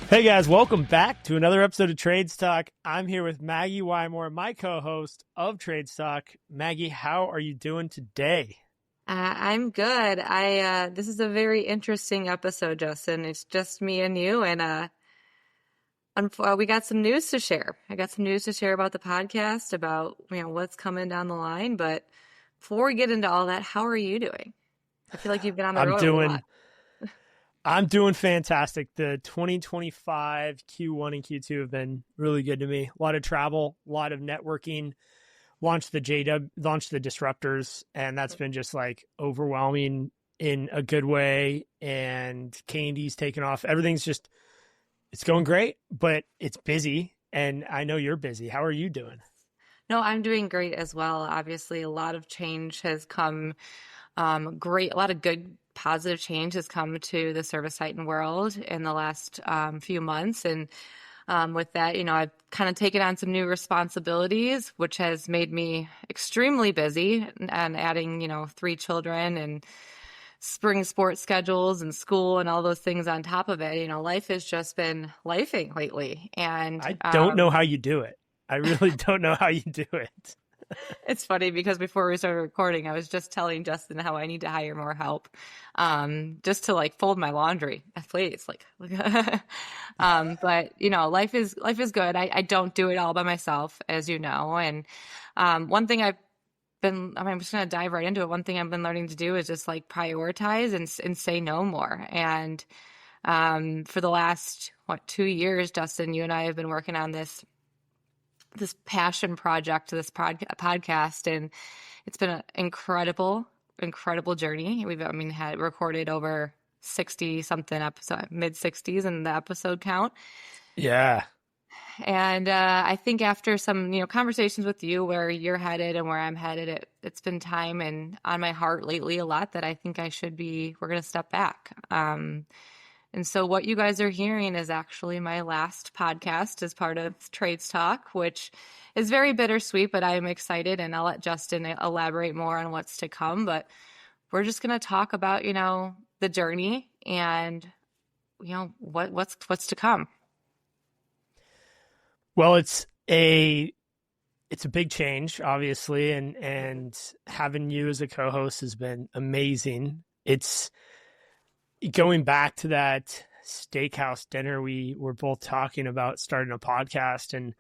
Hey guys, welcome back to another episode of TradesTalk. I'm here with Maggie Wymore, my co-host of TradesTalk. Maggie, how are you doing today? I'm good. This is a very interesting episode, Justin. It's just me and you, and we got some news to share. I got some news to share about the podcast, about what's coming down the line. But before we get into all that, how are you doing? I feel like you've been on the I'm road a lot. doing fantastic. The 2025 Q1 and Q2 have been really good to me. A lot of travel, a lot of networking. Launched the Disruptors, and that's been just like overwhelming in a good way. And K&D's taken off. It's going great, but it's busy. And I know you're busy. How are you doing? No, I'm doing great as well. Obviously, a lot of change has come. A lot of good, positive change has come to the service Titan world in the last few months, and with that, I've kind of taken on some new responsibilities, which has made me extremely busy, and adding, 3 children and spring sports schedules and school and all those things on top of it. Life has just been lifing lately. And I don't know how you do it. I really don't know how you do it. It's funny because before we started recording, I was just telling Justin how I need to hire more help, just to like fold my laundry, please. But life is good. I don't do it all by myself, as you know. And one thing I'm just gonna dive right into it. One thing I've been learning to do is just like prioritize and say no more. And for the last 2 years, Justin, you and I have been working on this passion project, this podcast, and it's been an incredible journey. Had recorded over 60 something episode, mid 60s in the episode count. Yeah. And I think after some conversations with you, where you're headed and where I'm headed, it's been time and on my heart lately a lot that I think we're going to step back. And so what you guys are hearing is actually my last podcast as part of TradesTalk, which is very bittersweet, but I'm excited, and I'll let Justin elaborate more on what's to come. But we're just going to talk about, the journey and, what's to come. Well, it's a big change, obviously, and having you as a co-host has been amazing. It's going back to that steakhouse dinner, we were both talking about starting a podcast. And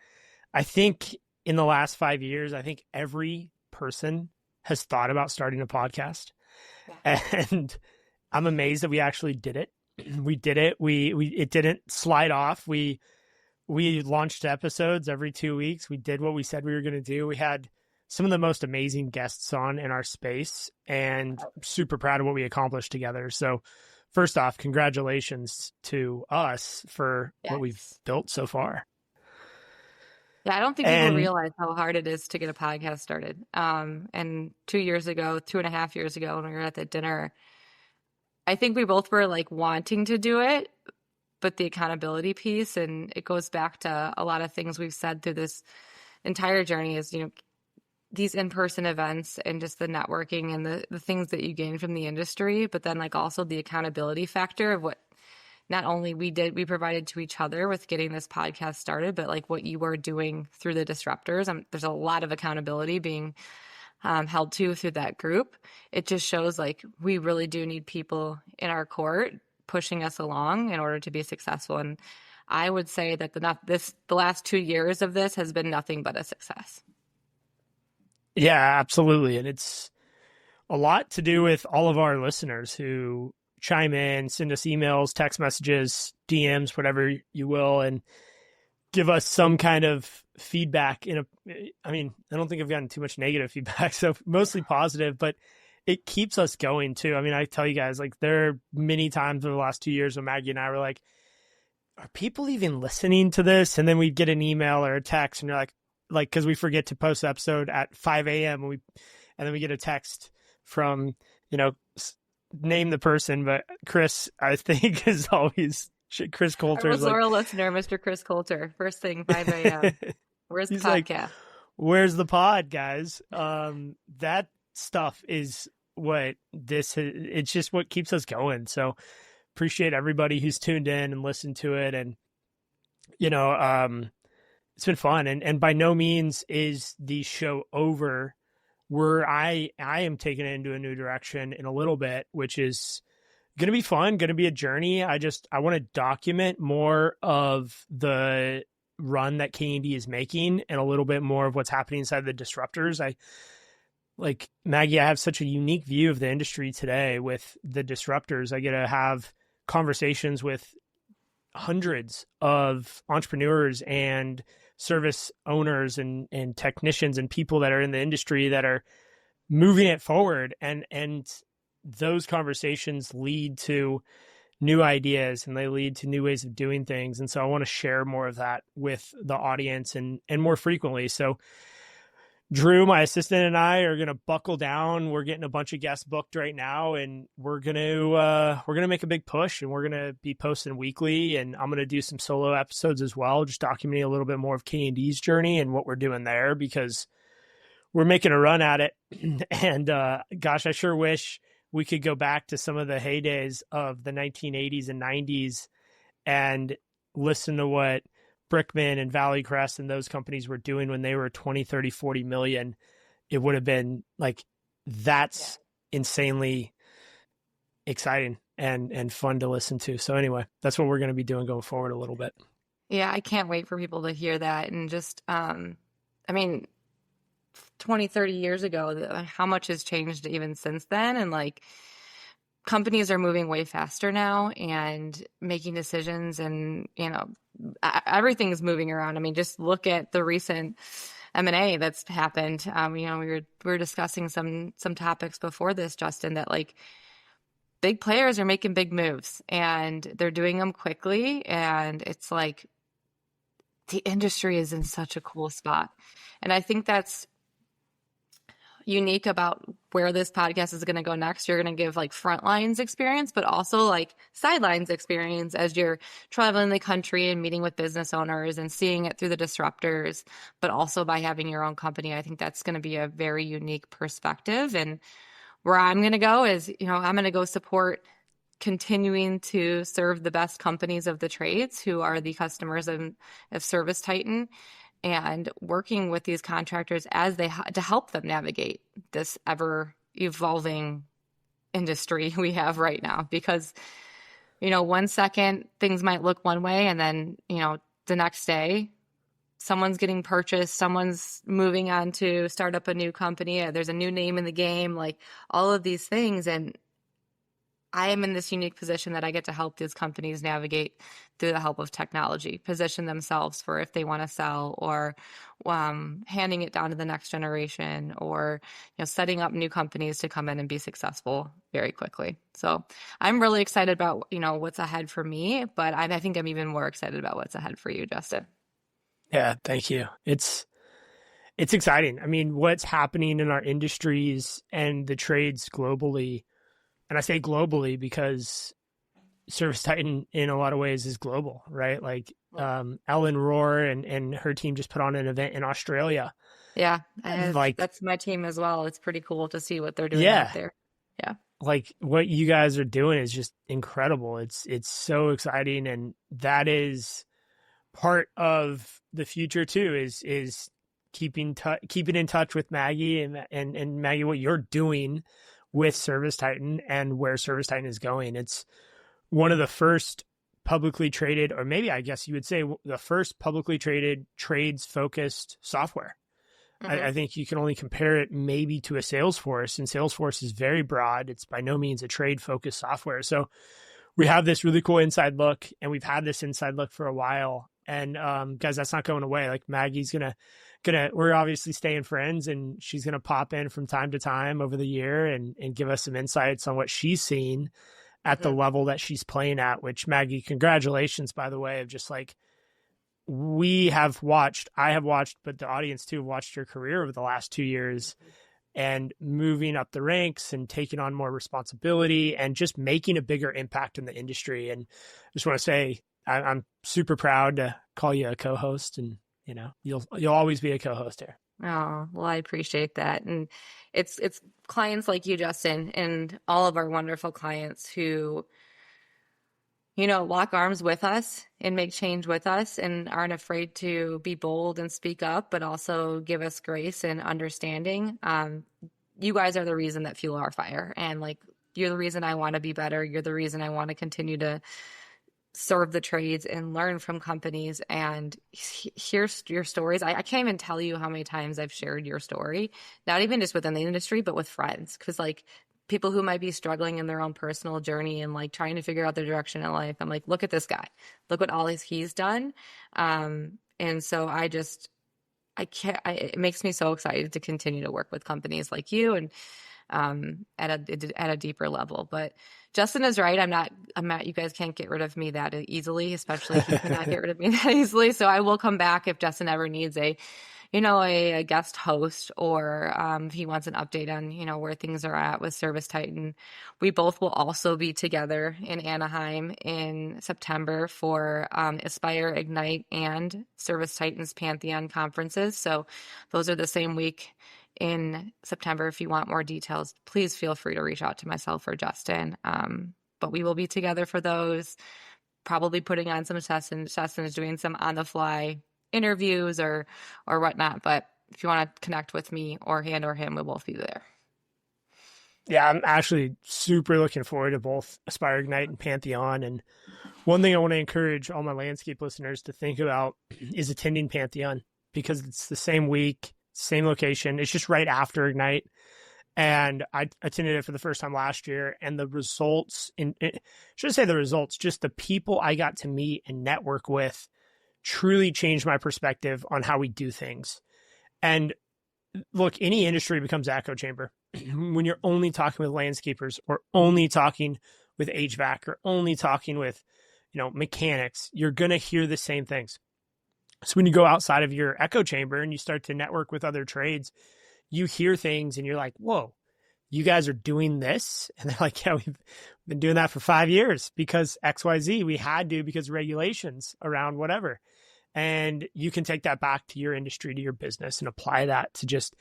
I think in the last 5 years, I think every person has thought about starting a podcast. Yeah. And I'm amazed that we actually did it. We did it. It didn't slide off. We launched episodes every 2 weeks. We did what we said we were going to do. We had some of the most amazing guests on in our space, and I'm super proud of what we accomplished together. So first off, congratulations to us for what we've built so far. Yeah, I don't think people realize how hard it is to get a podcast started. And 2.5 years ago, when we were at that dinner, I think we both were like wanting to do it, but the accountability piece, and it goes back to a lot of things we've said through this entire journey, is, these in-person events and just the networking and the things that you gain from the industry, but then like also the accountability factor of what not only we provided to each other with getting this podcast started, but like what you were doing through the Disruptors. There's a lot of accountability being held to through that group. It just shows like we really do need people in our court pushing us along in order to be successful. And I would say that the last 2 years of this has been nothing but a success. Yeah, absolutely. And it's a lot to do with all of our listeners who chime in, send us emails, text messages, DMs, whatever you will, and give us some kind of feedback. I don't think I've gotten too much negative feedback, so mostly positive, but it keeps us going too. I tell you guys, like, there are many times over the last 2 years when Maggie and I were like, are people even listening to this? And then we'd get an email or a text, and you're like, because we forget to post the episode at 5 a.m. And then we get a text from, name the person, but Chris, I think, is always Chris Coulter. Our loyal listener, Mr. Chris Coulter. First thing, 5 a.m. Where's the podcast? Like, where's the pod, guys? That stuff is it's just what keeps us going. So appreciate everybody who's tuned in and listened to it. And you know, it's been fun, and by no means is the show over. Where I am taking it into a new direction in a little bit, which is going to be fun, going to be a journey. I want to document more of the run that K&D is making and a little bit more of what's happening inside the disruptors. I like Maggie, I have such a unique view of the industry today with the disruptors. I get to have conversations with hundreds of entrepreneurs and service owners and technicians and people that are in the industry that are moving it forward, and those conversations lead to new ideas and they lead to new ways of doing things. And so I want to share more of that with the audience and more frequently. So Drew, my assistant, and I are going to buckle down. We're getting a bunch of guests booked right now, and we're going to make a big push, and we're going to be posting weekly, and I'm going to do some solo episodes as well, just documenting a little bit more of K&D's journey and what we're doing there, because we're making a run at it. And gosh, I sure wish we could go back to some of the heydays of the 1980s and 90s and listen to what Brickman and Valley Crest and those companies were doing when they were 20, 30, 40 million. It would have been like, that's insanely exciting and fun to listen to. So anyway, that's what we're going to be doing going forward a little bit. Yeah, I can't wait for people to hear that. And just, I mean, 20, 30 years ago, how much has changed even since then. And like, companies are moving way faster now and making decisions, and, you know, everything's moving around. I mean, just look at the recent M&A that's happened. You know, we were discussing some topics before this, Justin, that like big players are making big moves and they're doing them quickly. And it's like the industry is in such a cool spot. And I think that's unique about where this podcast is going to go next. You're going to give like front lines experience, but also like sidelines experience as you're traveling the country and meeting with business owners and seeing it through the disruptors, but also by having your own company. I think that's going to be a very unique perspective. And where I'm going to go is, you know, I'm going to go support continuing to serve the best companies of the trades who are the customers of Service Titan, and working with these contractors as they to help them navigate this ever evolving industry we have right now. Because, you know, 1 second things might look one way, and then, you know, the next day someone's getting purchased, someone's moving on to start up a new company, there's a new name in the game, like all of these things. And I am in this unique position that I get to help these companies navigate through the help of technology, position themselves for if they want to sell, or handing it down to the next generation, or, you know, setting up new companies to come in and be successful very quickly. So I'm really excited about, you know, what's ahead for me, but I think I'm even more excited about what's ahead for you, Justin. Yeah, thank you. It's exciting. I mean, what's happening in our industries and the trades globally. And I say globally because Service Titan in a lot of ways is global, right? Like Ellen Rohr and her team just put on an event in Australia. Yeah, that's my team as well. It's pretty cool to see what they're doing out there. Yeah. Like what you guys are doing is just incredible. It's so exciting. And that is part of the future too, is keeping in touch with Maggie and Maggie, what you're doing with Service Titan and where Service Titan is going. It's one of the first publicly traded, or maybe I guess you would say the first publicly traded trades focused software. Mm-hmm. I think you can only compare it maybe to a Salesforce, and Salesforce is very broad. It's by no means a trade focused software. So we have this really cool inside look, and we've had this inside look for a while. And guys, that's not going away. Like Maggie's gonna we're obviously staying friends, and she's gonna pop in from time to time over the year and give us some insights on what she's seen at the level that she's playing at. Which, Maggie, congratulations, by the way, of just like I have watched, but the audience too have watched your career over the last 2 years, and moving up the ranks and taking on more responsibility and just making a bigger impact in the industry. And I just want to say, I'm super proud to call you a co-host, and, you know, you'll always be a co-host here. Oh, well, I appreciate that. And it's clients like you, Justin, and all of our wonderful clients who, lock arms with us and make change with us and aren't afraid to be bold and speak up, but also give us grace and understanding. You guys are the reason that fuel our fire. And like, you're the reason I want to be better. You're the reason I want to continue to serve the trades and learn from companies and hear your stories. I can't even tell you how many times I've shared your story, not even just within the industry, but with friends. Because like people who might be struggling in their own personal journey and like trying to figure out their direction in life, I'm like, look at this guy, look what all he's done. And so it makes me so excited to continue to work with companies like you and at a deeper level. But Justin is right. I'm not, you guys can't get rid of me that easily, especially he cannot get rid of me that easily. So I will come back if Justin ever needs a guest host or if he wants an update on, where things are at with Service Titan. We both will also be together in Anaheim in September for Aspire, Ignite, and Service Titan's Pantheon conferences. So those are the same week in September. If you want more details, please feel free to reach out to myself or Justin. But we will be together for those, probably putting on some sessions. Justin is doing some on the fly interviews or whatnot. But if you want to connect with me or him, we'll both be there. Yeah, I'm actually super looking forward to both Aspire, Ignite, and Pantheon. And one thing I want to encourage all my landscape listeners to think about is attending Pantheon, because it's the same week, same location. It's just right after Ignite. And I attended it for the first time last year. And the results, just the people I got to meet and network with truly changed my perspective on how we do things. And look, any industry becomes echo chamber. When you're only talking with landscapers or only talking with HVAC or only talking with, mechanics, you're going to hear the same things. So when you go outside of your echo chamber and you start to network with other trades, you hear things and you're like, whoa, you guys are doing this? And they're like, yeah, we've been doing that for 5 years because XYZ, we had to because regulations around whatever. And you can take that back to your industry, to your business, and apply that to just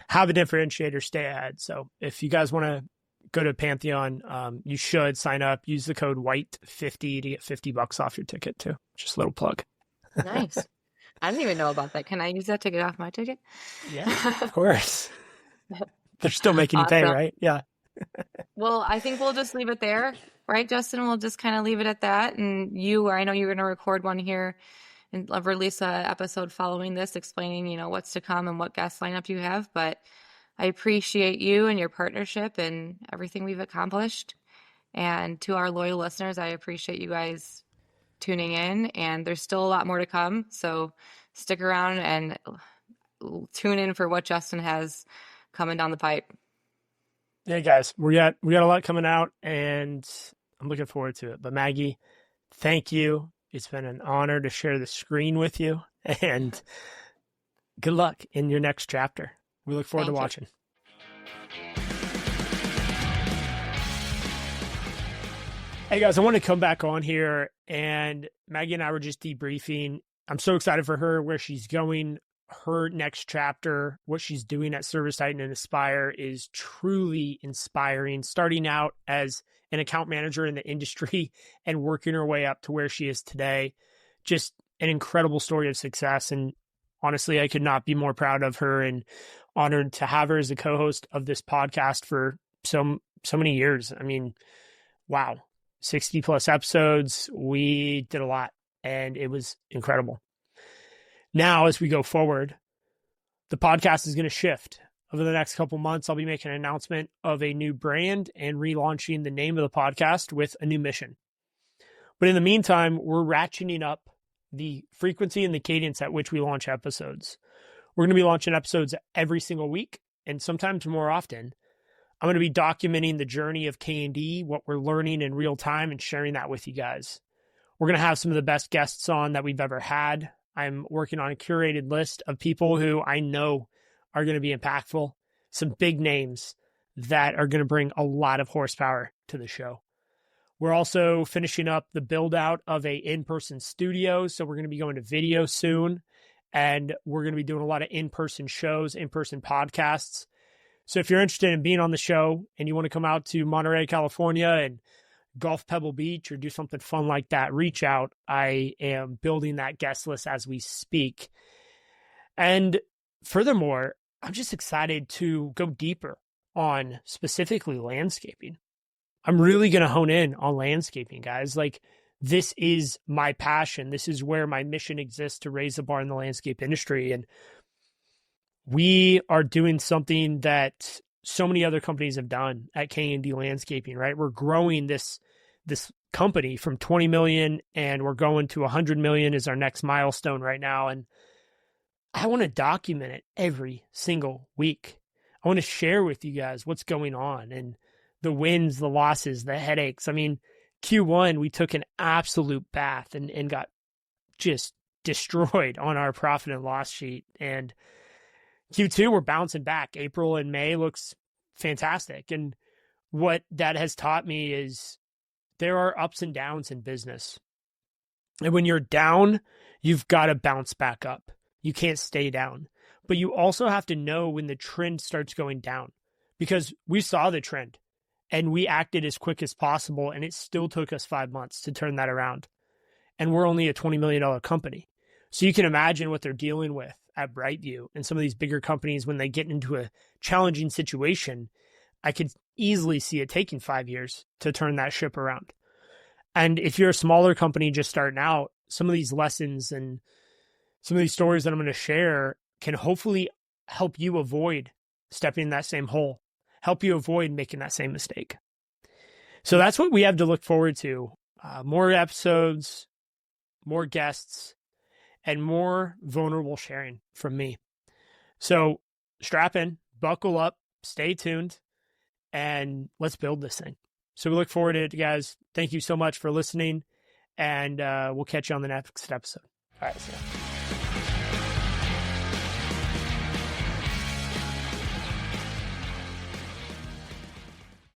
have a differentiator, stay ahead. So if you guys want to go to Pantheon, you should sign up, use the code WHITE50 to get $50 off your ticket too. Just a little plug. Nice. I didn't even know about that. Can I use that to get off my ticket? Yeah, of course. They're still making you pay, right? Yeah. Well, I think we'll just leave it there, right, Justin? We'll just kind of leave it at that. And I know you're going to record one here and release an episode following this explaining, what's to come and what guest lineup you have. But I appreciate you and your partnership and everything we've accomplished. And to our loyal listeners, I appreciate you guys tuning in, and there's still a lot more to come. So stick around and tune in for what Justin has coming down the pipe. Yeah, guys, we got a lot coming out, and I'm looking forward to it. But Maggie, thank you. It's been an honor to share the screen with you, and good luck in your next chapter. We look forward to watching. Hey guys, I want to come back on here, and Maggie and I were just debriefing. I'm so excited for her, where she's going. Her next chapter, what she's doing at Service Titan and Aspire is truly inspiring, starting out as an account manager in the industry and working her way up to where she is today. Just an incredible story of success. And honestly, I could not be more proud of her and honored to have her as a co-host of this podcast for so many years. I mean, wow, 60 plus episodes. We did a lot, and it was incredible. Now, as we go forward, the podcast is going to shift. Over the next couple months, I'll be making an announcement of a new brand and relaunching the name of the podcast with a new mission. But in the meantime, we're ratcheting up the frequency and the cadence at which we launch episodes. We're going to be launching episodes every single week, and sometimes more often. I'm going to be documenting the journey of K&D, what we're learning in real time, and sharing that with you guys. We're going to have some of the best guests on that we've ever had. I'm working on a curated list of people who I know are going to be impactful, some big names that are going to bring a lot of horsepower to the show. We're also finishing up the build out of a in-person studio. So we're going to be going to video soon, and we're going to be doing a lot of in-person shows, in-person podcasts. So if you're interested in being on the show and you want to come out to Monterey, California and Golf Pebble Beach or do something fun like that, reach out. I am building that guest list as we speak. And furthermore, I'm just excited to go deeper on specifically landscaping. I'm really going to hone in on landscaping, guys. Like, this is my passion. This is where my mission exists, to raise the bar in the landscape industry. And we are doing something that so many other companies have done at K&D Landscaping, right? We're growing this company from 20 million, and we're going to 100 million is our next milestone right now. And I want to document it every single week. I want to share with you guys what's going on and the wins, the losses, the headaches. I mean, Q1, we took an absolute bath and got just destroyed on our profit and loss sheet. And Q2, we're bouncing back. April and May looks fantastic. And what that has taught me is there are ups and downs in business. And when you're down, you've got to bounce back up. You can't stay down. But you also have to know when the trend starts going down, because we saw the trend and we acted as quick as possible. And it still took us 5 months to turn that around. And we're only a $20 million company. So you can imagine what they're dealing with at Brightview and some of these bigger companies when they get into a challenging situation. I could easily see it taking 5 years to turn that ship around. And if you're a smaller company just starting out, some of these lessons and some of these stories that I'm going to share can hopefully help you avoid stepping in that same hole, help you avoid making that same mistake. So that's what we have to look forward to. More episodes, more guests, and more vulnerable sharing from me. So strap in, buckle up, stay tuned, and let's build this thing. So we look forward to it, guys. Thank you so much for listening, and we'll catch you on the next episode. All right, see ya.